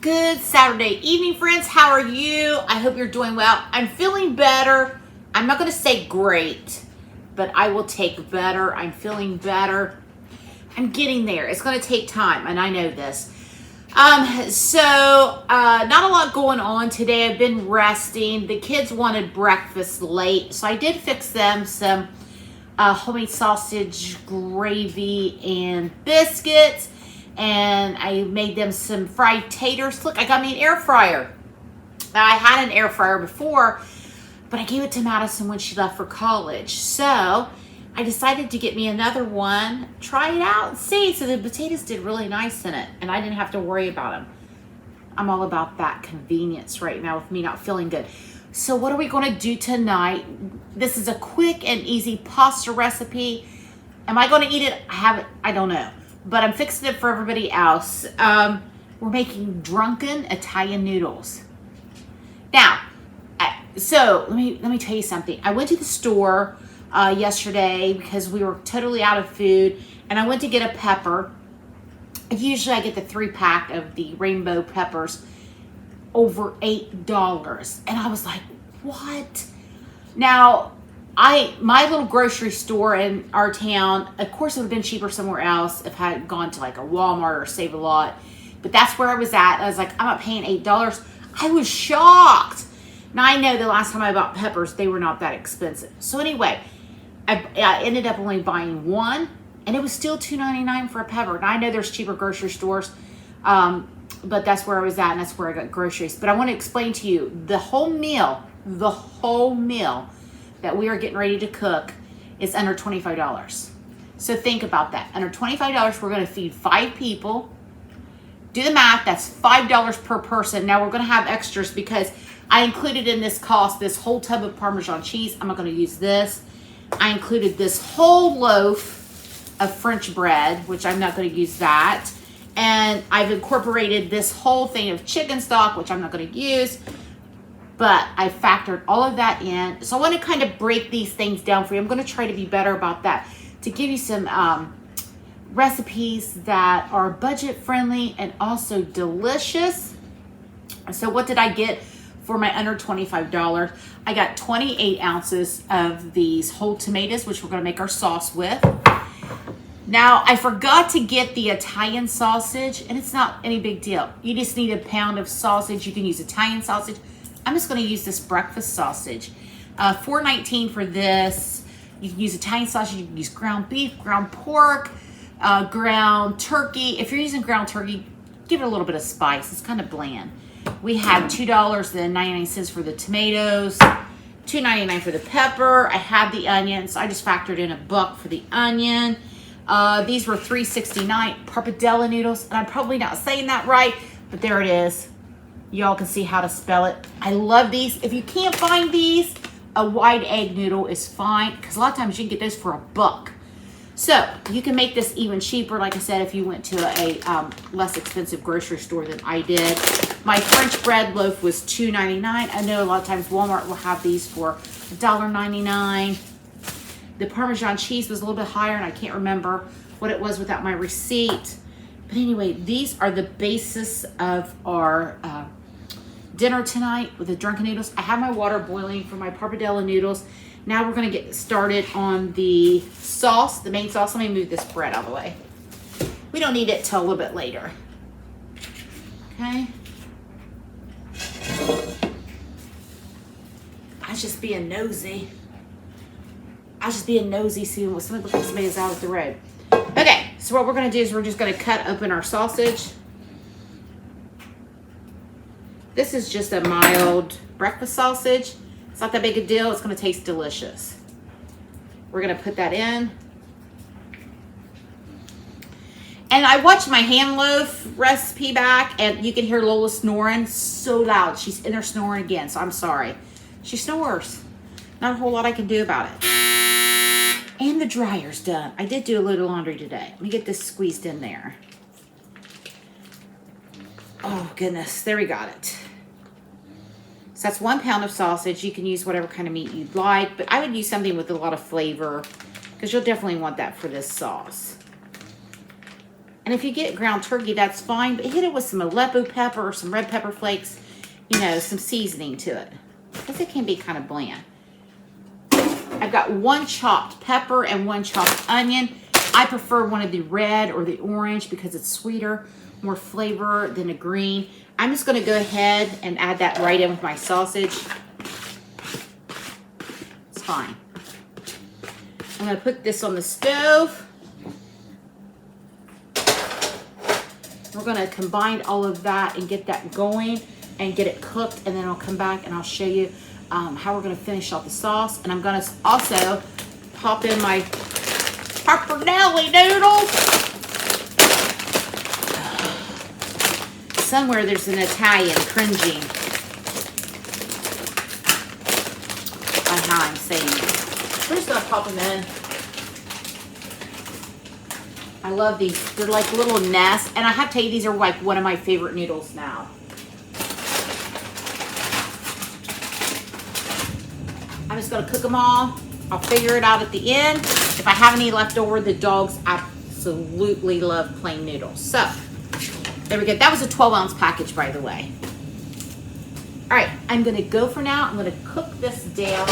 Good Saturday evening, friends. How are you? I hope you're doing well. I'm feeling better. I'm not going to say great, but I will take better. I'm feeling better. I'm getting there. It's going to take time, and I know this. Not a lot going on today. I've been resting. The kids wanted breakfast late, so I did fix them some homemade sausage, gravy, and biscuits. And I made them some fried taters. Look, I got me an air fryer. Now, I had an air fryer before, but I gave it to Madison when she left for college. So I decided to get me another one, try it out and see. So the potatoes did really nice in it, and I didn't have to worry about them. I'm all about that convenience right now with me not feeling good. So what are we going to do tonight? This is a quick and easy pasta recipe. Am I going to eat it? I don't know. But I'm fixing it for everybody else. We're making drunken Italian noodles. Now, so let me tell you something. I went to the store yesterday because we were totally out of food, and I went to get a pepper. Usually I get the 3-pack of the rainbow peppers, over $8. And I was like, what? Now, my little grocery store in our town, of course it would have been cheaper somewhere else if I had gone to like a Walmart or Save a Lot, but that's where I was at. I was like, I'm not paying $8. I was shocked. Now I know the last time I bought peppers, they were not that expensive. So anyway, I ended up only buying one, and it was still $2.99 for a pepper. Now I know there's cheaper grocery stores, but that's where I was at, and that's where I got groceries. But I want to explain to you the whole meal that we are getting ready to cook is under $25. So think about that. Under $25, we're going to feed 5 people. Do the math, that's $5 per person. Now we're going to have extras because I included in this cost this whole tub of Parmesan cheese. I'm not going to use this. I included this whole loaf of French bread, which I'm not going to use that. And I've incorporated this whole thing of chicken stock, which I'm not going to use. But I factored all of that in. So I want to kind of break these things down for you. I'm going to try to be better about that, to give you some recipes that are budget friendly and also delicious. So what did I get for my under $25? I got 28 ounces of these whole tomatoes, which we're going to make our sauce with. Now, I forgot to get the Italian sausage, and it's not any big deal. You just need a pound of sausage. You can use Italian sausage. I'm just going to use this breakfast sausage. $4.19 for this. You can use Italian sausage. You can use ground beef, ground pork, ground turkey. If you're using ground turkey, give it a little bit of spice. It's kind of bland. We had $2.99 for the tomatoes, $2.99 for the pepper. I had the onions. So I just factored in $1 for the onion. These were $3.69 pappardelle noodles. And I'm probably not saying that right, but there it is. Y'all can see how to spell it. I love these. If you can't find these, a white egg noodle is fine, because a lot of times you can get those for $1. So you can make this even cheaper, like I said, if you went to a less expensive grocery store than I did. My French bread loaf was $2.99. I know a lot of times Walmart will have these for $1.99. The Parmesan cheese was a little bit higher, and I can't remember what it was without my receipt. But anyway, these are the basis of our dinner tonight with the drunken noodles. I have my water boiling for my pappardelle noodles. Now we're going to get started on the sauce, the main sauce. Let me move this bread out of the way. We don't need it till a little bit later. Okay. I was just being nosy. Seeing what somebody's out of the road. Okay, so what we're going to do is we're just going to cut open our sausage. This is just a mild breakfast sausage. It's not that big a deal. It's going to taste delicious. We're going to put that in. And I watched my hand loaf recipe back, and you can hear Lola snoring so loud. She's in there snoring again, so I'm sorry. She snores. Not a whole lot I can do about it. And the dryer's done. I did do a little laundry today. Let me get this squeezed in there. Oh, goodness. There we got it. So that's 1 pound of sausage. You can use whatever kind of meat you'd like, but I would use something with a lot of flavor because you'll definitely want that for this sauce. And if you get ground turkey, that's fine, but hit it with some Aleppo pepper or some red pepper flakes, you know, some seasoning to it, because it can be kind of bland. I've got 1 chopped pepper and 1 chopped onion. I prefer one of the red or the orange because it's sweeter, more flavor than a green. I'm just going to go ahead and add that right in with my sausage. It's fine. I'm going to put this on the stove. We're going to combine all of that and get that going and get it cooked, and then I'll come back and I'll show you how we're going to finish off the sauce. And I'm going to also pop in my pappardelle noodles. Somewhere there's an Italian cringing by how I'm saying it. We're just going to pop them in. I love these. They're like little nests. And I have to tell you, these are like one of my favorite noodles now. I'm just going to cook them all. I'll figure it out at the end. If I have any left over, the dogs absolutely love plain noodles. So, there we go. That was a 12-ounce package, by the way. All right, I'm going to go for now. I'm going to cook this down,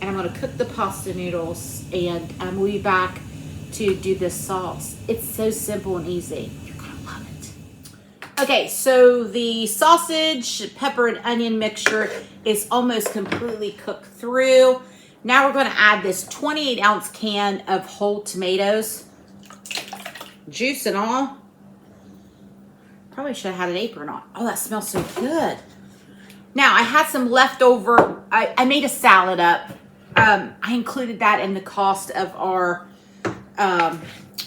and I'm going to cook the pasta noodles, and we'll be back to do this sauce. It's so simple and easy. You're going to love it. Okay, so the sausage, pepper, and onion mixture is almost completely cooked through. Now we're going to add this 28-ounce can of whole tomatoes, juice and all. Probably should have had an apron on. Oh, that smells so good. Now, I had some leftover. I made a salad up. I included that in the cost of our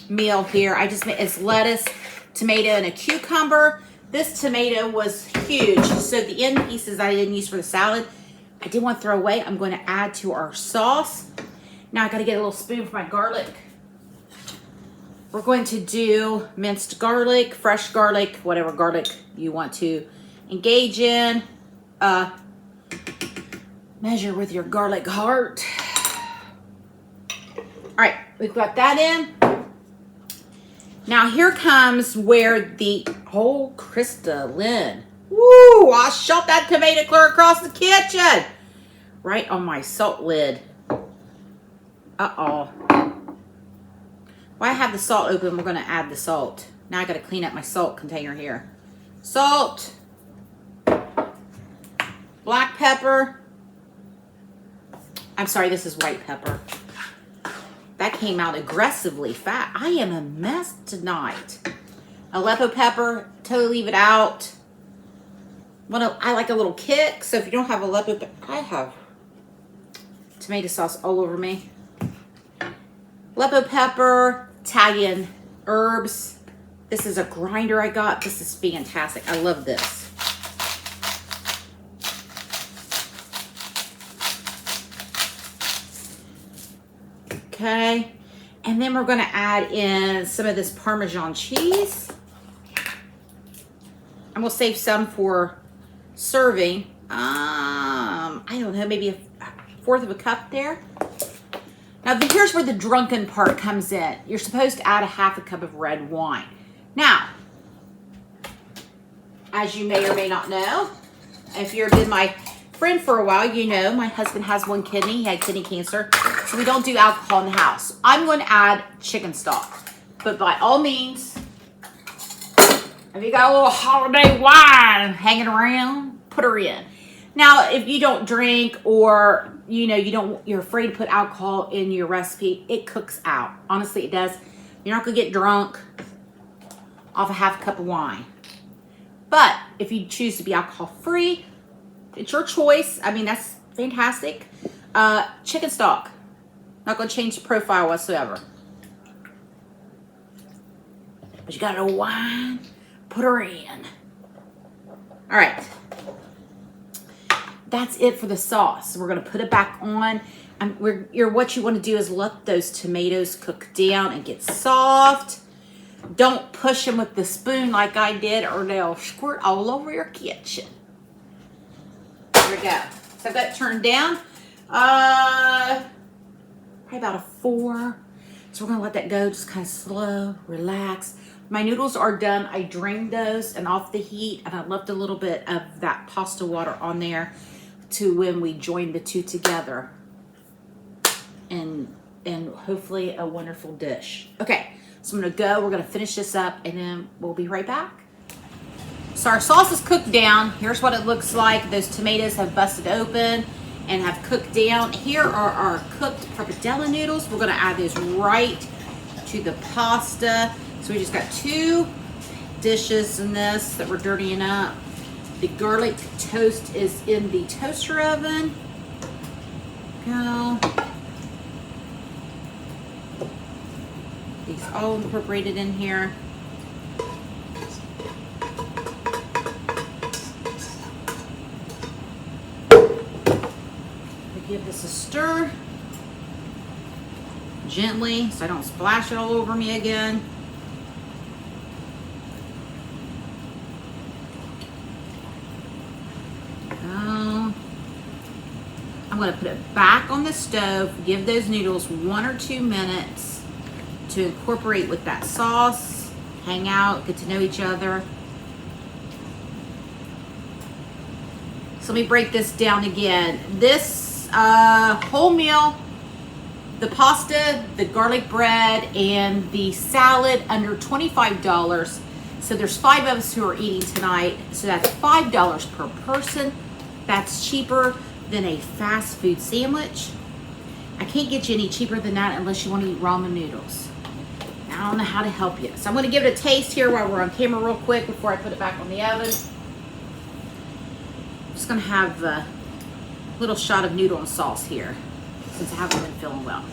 meal here. I just made it's lettuce, tomato, and a cucumber. This tomato was huge, so the end pieces I didn't use for the salad, I didn't want to throw away. I'm going to add to our sauce. Now I got to get a little spoon for my garlic. We're going to do minced garlic, fresh garlic, whatever garlic you want to engage in. Measure with your garlic heart. All right, we've got that in. Now here comes where the whole Krista Lynn. Woo! I shot that tomato clear across the kitchen. Right on my salt lid. Uh-oh. While I have the salt open, we're going to add the salt. Now I got to clean up my salt container here. Salt. Black pepper. I'm sorry, this is white pepper. That came out aggressively fat. I am a mess tonight. Aleppo pepper, totally leave it out. I like a little kick, so if you don't have Aleppo pepper, I have tomato sauce all over me. Aleppo pepper, Italian herbs. This is a grinder I got. This is fantastic. I love this. Okay, and then we're going to add in some of this Parmesan cheese. And we'll save some for serving. I don't know, maybe a 1/4 of a cup there. Now, here's where the drunken part comes in. You're supposed to add a 1/2 cup of red wine. Now, as you may or may not know, if you've been my friend for a while, you know my husband has 1 kidney. He had kidney cancer. So we don't do alcohol in the house. I'm going to add chicken stock. But by all means, if you got a little holiday wine hanging around, put her in. Now, if you don't drink or you're afraid to put alcohol in your recipe, it cooks out. Honestly, it does. You're not going to get drunk off a 1/2 cup of wine. But if you choose to be alcohol free, it's your choice. I mean, that's fantastic. Chicken stock. Not going to change the profile whatsoever. But you got a wine, put her in. All right. That's it for the sauce. We're going to put it back on. What you want to do is let those tomatoes cook down and get soft. Don't push them with the spoon like I did, or they'll squirt all over your kitchen. There we go. So I've got it turned down. Probably about a 4. So we're going to let that go, just kind of slow, relax. My noodles are done. I drained those and off the heat, and I left a little bit of that pasta water on there to when we join the two together. And hopefully a wonderful dish. Okay, so I'm gonna go. We're gonna finish this up, and then we'll be right back. So our sauce is cooked down. Here's what it looks like. Those tomatoes have busted open and have cooked down. Here are our cooked pappardelle noodles. We're gonna add those right to the pasta. So we just got 2 dishes in this that we're dirtying up. The garlic toast is in the toaster oven. Go. These all incorporated in here. Give this a stir gently so I don't splash it all over me again. I'm going to put it back on the stove, give those noodles 1 or 2 minutes to incorporate with that sauce, hang out, get to know each other. So let me break this down again. This whole meal, the pasta, the garlic bread, and the salad under $25. So there's 5 of us who are eating tonight. So that's $5 per person. That's cheaper than a fast food sandwich. I can't get you any cheaper than that unless you want to eat ramen noodles. I don't know how to help you. So I'm going to give it a taste here while we're on camera real quick before I put it back on the oven. I'm just going to have a little shot of noodle and sauce here since I haven't been feeling well.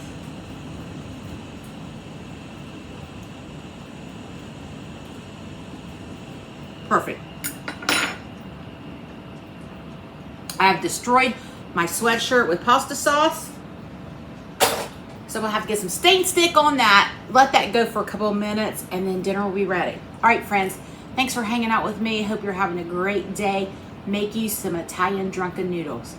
Perfect. I have destroyed my sweatshirt with pasta sauce. So I'm gonna have to get some stain stick on that, let that go for a couple of minutes, and then dinner will be ready. All right, friends, thanks for hanging out with me. Hope you're having a great day. Make you some Italian drunken noodles.